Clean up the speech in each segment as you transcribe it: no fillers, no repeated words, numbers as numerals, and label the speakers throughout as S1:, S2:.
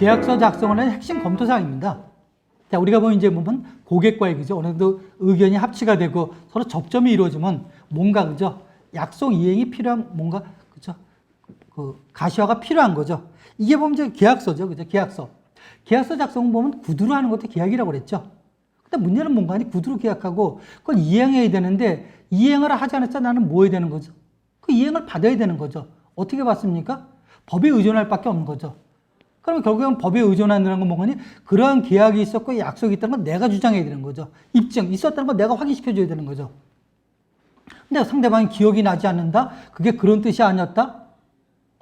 S1: 계약서 작성을 하는 핵심 검토사항입니다. 자, 우리가 보면 고객과의 그죠? 어느 정도 의견이 합치가 되고 서로 접점이 이루어지면 뭔가 그죠? 약속 이행이 필요한 뭔가 그죠? 그 가시화가 필요한 거죠. 이게 보면 이제 계약서죠, 그죠? 계약서. 계약서 작성을 보면 구두로 하는 것도 계약이라고 그랬죠. 근데 문제는 뭔가 아니 구두로 계약하고 그걸 이행해야 되는데 이행을 하지 않았자 나는 뭐 해야 되는 거죠? 그 이행을 받아야 되는 거죠. 어떻게 받습니까? 법에 의존할 밖에 없는 거죠. 그러면 결국엔 법에 의존한다는 건 뭐니? 그러한 계약이 있었고 약속이 있다는 건 내가 주장해야 되는 거죠. 입증, 있었다는 건 내가 확인시켜줘야 되는 거죠. 근데 상대방이 기억이 나지 않는다? 그게 그런 뜻이 아니었다?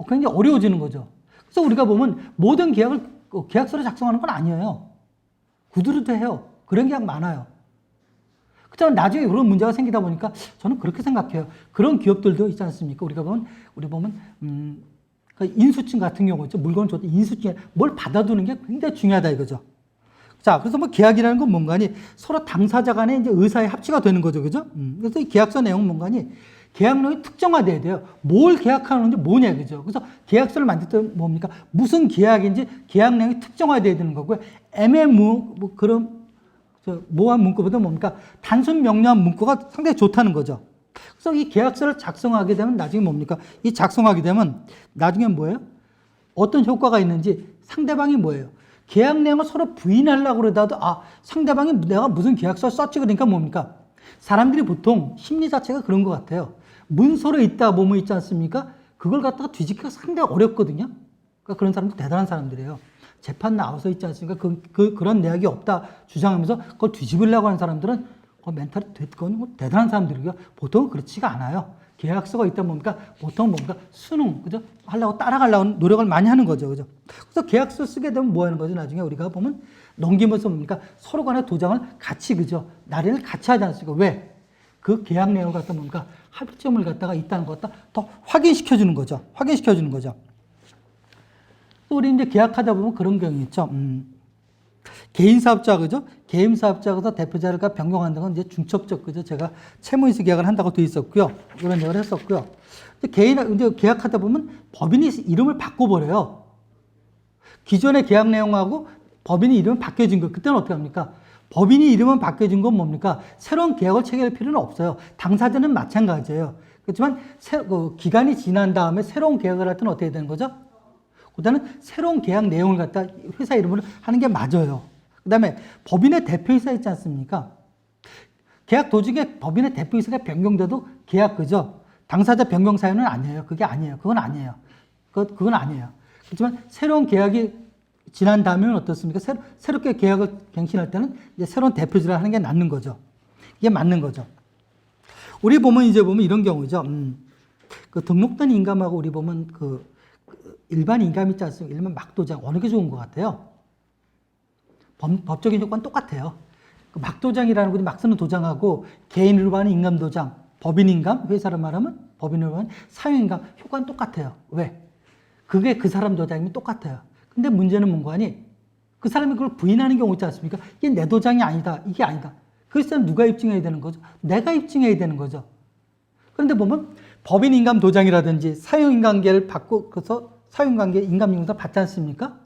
S1: 굉장히 어려워지는 거죠. 그래서 우리가 보면 모든 계약서를 작성하는 건 아니에요. 구두로도 해요. 그런 계약 많아요. 그렇지만 나중에 그런 문제가 생기다 보니까 저는 그렇게 생각해요. 그런 기업들도 있지 않습니까? 우리 보면, 인수증 같은 경우 있죠. 물건을 줬다. 인수증에 뭘 받아두는 게 굉장히 중요하다 이거죠. 자, 그래서 뭐 계약이라는 건 뭔가니 서로 당사자 간의 이제 의사의 합치가 되는 거죠. 그죠? 그래서 이 계약서 내용은 뭔가니 계약 내용이 특정화돼야 돼요. 뭘 계약하는지 뭐냐. 그죠? 그래서 계약서를 만들 때 뭡니까? 무슨 계약인지 계약 내용이 특정화돼야 되는 거고요. 뭐 그런 모호한 문구보다 뭡니까? 단순 명료한 문구가 상당히 좋다는 거죠. 그래서 이 계약서를 작성하게 되면 나중에 뭡니까? 이 작성하게 되면 나중에 뭐예요? 어떤 효과가 있는지 상대방이 뭐예요? 계약 내용을 서로 부인하려고 그러다도 상대방이 내가 무슨 계약서를 썼지 그러니까 뭡니까? 사람들이 보통 심리 자체가 그런 것 같아요. 문서로 있다 뭐뭐 있지 않습니까? 그걸 갖다가 뒤집기가 상당히 어렵거든요. 그러니까 그런 사람들 대단한 사람들이에요. 재판 나와서 있지 않습니까? 그런 내역이 없다 주장하면서 그걸 뒤집으려고 하는 사람들은 멘탈이 그건 대단한 사람들이고요. 보통은 그렇지가 않아요. 계약서가 있다 보니까 보통 뭔가 수능, 그죠? 하려고 따라가려고 노력을 많이 하는 거죠. 그죠? 그래서 계약서 쓰게 되면 뭐 하는 거죠? 나중에 우리가 보면 넘기면서 뭡니까? 서로 간의 도장을 같이, 그죠? 날인을 같이 하지 않습니까? 왜? 그 계약 내용을 갖다 뭡니까? 합의점을 갖다가 있다는 것 갖다 더 확인시켜주는 거죠. 확인시켜주는 거죠. 또 우리 이제 계약하다 보면 그런 경우 있죠. 개인 사업자, 그죠? 개인 사업자가 대표자가 변경한다는 건 이제 중첩적, 그죠? 제가 채무인수 계약을 한다고 돼 있었고요. 이런 얘기를 했었고요. 이제 계약하다 보면 법인이 이름을 바꿔버려요. 기존의 계약 내용하고 법인이 이름을 바뀌어진 거, 그때는 어떻게 합니까? 법인이 이름은 바뀌어진 건 뭡니까? 새로운 계약을 체결할 필요는 없어요. 당사자는 마찬가지예요. 그렇지만 기간이 지난 다음에 새로운 계약을 할 때는 어떻게 되는 거죠? 그다음에 새로운 계약 내용을 갖다 회사 이름으로 하는 게 맞아요. 그다음에 법인의 대표이사 있지 않습니까? 계약 도중에 법인의 대표이사가 변경돼도 계약 그죠? 당사자 변경 사유는 아니에요. 그게 아니에요. 그건 아니에요. 그건 아니에요. 그렇지만 새로운 계약이 지난 다음에는 어떻습니까? 새롭게 계약을 갱신할 때는 이제 새로운 대표자를 하는 게 낫는 거죠. 이게 맞는 거죠. 우리 보면 이런 경우죠. 그 등록된 인감하고 우리 보면 일반 인감 있지 않습니까? 일반 막도장 어느 게 좋은 것 같아요? 법적인 효과는 똑같아요. 막도장이라는 것이 막 쓰는 도장하고 개인으로 하는 인감도장, 법인인감, 회사로 말하면 법인으로 하는 사유인감 효과는 똑같아요. 왜? 그게 그 사람 도장이면 똑같아요. 근데 문제는 뭔가 하니 그 사람이 그걸 부인하는 경우 있지 않습니까? 이게 내 도장이 아니다. 이게 아니다. 그래서 누가 입증해야 되는 거죠? 내가 입증해야 되는 거죠. 그런데 보면 법인인감 도장이라든지 사유인관계를 바꿔서 사유인관계 인감인증서 받지 않습니까?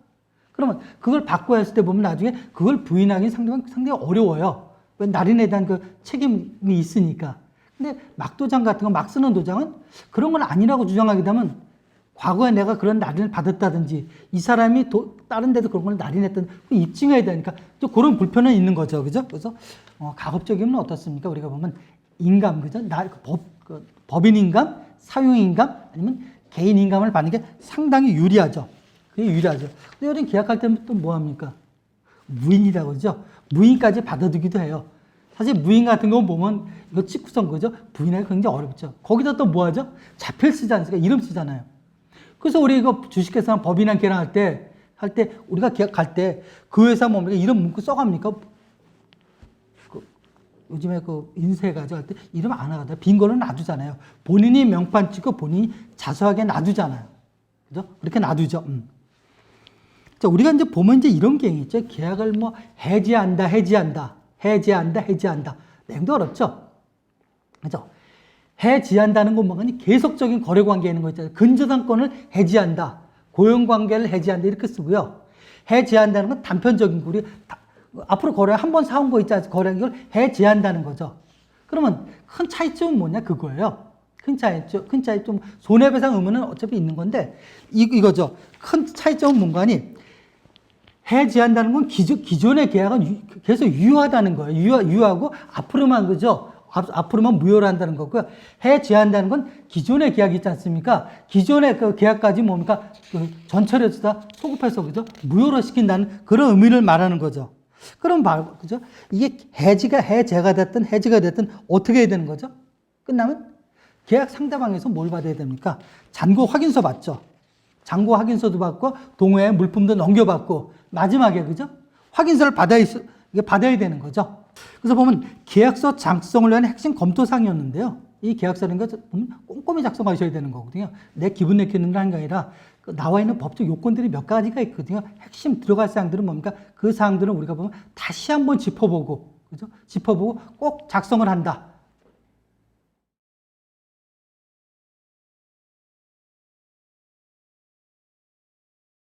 S1: 그러면 그걸 바꿔야 했을 때 보면 나중에 그걸 부인하기 상당히 어려워요. 왜 날인에 대한 그 책임이 있으니까. 근데 막도장 같은 거 막 쓰는 도장은 그런 건 아니라고 주장하게 되면 과거에 내가 그런 날인을 받았다든지 이 사람이 다른 데도 그런 걸 날인했던 입증해야 되니까 또 그런 불편은 있는 거죠. 그죠? 그래서 가급적이면 어떻습니까? 우리가 보면 인감, 그죠? 법인인감, 사유인감 아니면 개인인감을 받는 게 상당히 유리하죠. 그게 유리하죠. 근데 요즘 계약할 때는 또 뭐 합니까? 무인이라고 그러죠. 무인까지 받아두기도 해요. 사실 무인 같은 거 보면 이거 찍고선 그죠? 부인하기 굉장히 어렵죠. 거기다 또 뭐 하죠? 자필 쓰지 않습니까? 이름 쓰잖아요. 그래서 우리 이거 주식회사랑 법인이랑 계약할 때 우리가 계약할 때 그 회사 뭡니까? 이름 문구 써갑니까? 요즘에 인쇄해가지고 할 때 이름 안 하거든요. 빈 거는 놔두잖아요. 본인이 명판 찍고 본인이 자수하게 놔두잖아요. 그죠? 그렇게 놔두죠. 자, 우리가 이제 보면 이런 게 있죠. 계약을 뭐 해지한다. 내용도 어렵죠. 그죠? 해지한다는 건 뭐니? 계속적인 거래 관계에 있는 거 있잖아요. 근저당권을 해지한다. 고용 관계를 해지한다. 이렇게 쓰고요. 해지한다는 건 단편적인 거. 우리 앞으로 거래 한 번 사온 거 있지 않습니까? 거래 이걸 해지한다는 거죠. 그러면 큰 차이점은 뭐냐 그거예요. 큰 차이점 손해배상 의무는 어차피 있는 건데 이거죠. 큰 차이점은 뭔가니 해지한다는 건 기존의 계약은 계속 유효하다는 거예요. 유효하고 앞으로만 그죠. 앞으로만 무효로 한다는 거고요. 해지한다는 건 기존의 계약이 있지 않습니까? 기존의 그 계약까지 뭡니까? 그 전철에서 다 소급해서 그죠? 무효로 시킨다는 그런 의미를 말하는 거죠. 그럼 그죠? 이게 해제가 됐든 어떻게 해야 되는 거죠? 끝나면 계약 상대방에서 뭘 받아야 됩니까? 잔고 확인서 받죠. 잔고 확인서도 받고 동호회 물품도 넘겨받고 마지막에 그죠? 확인서를 받아야 되는 거죠. 그래서 보면 계약서 작성을 위한 핵심 검토사항이었는데요. 이 계약서라는 거 보면 꼼꼼히 작성하셔야 되는 거거든요. 내 기분 내키는 하는 게 아니라 나와 있는 법적 요건들이 몇 가지가 있거든요. 핵심 들어갈 사항들은 뭡니까? 그 사항들은 우리가 보면 다시 한번 짚어보고, 그죠? 짚어보고 꼭 작성을 한다.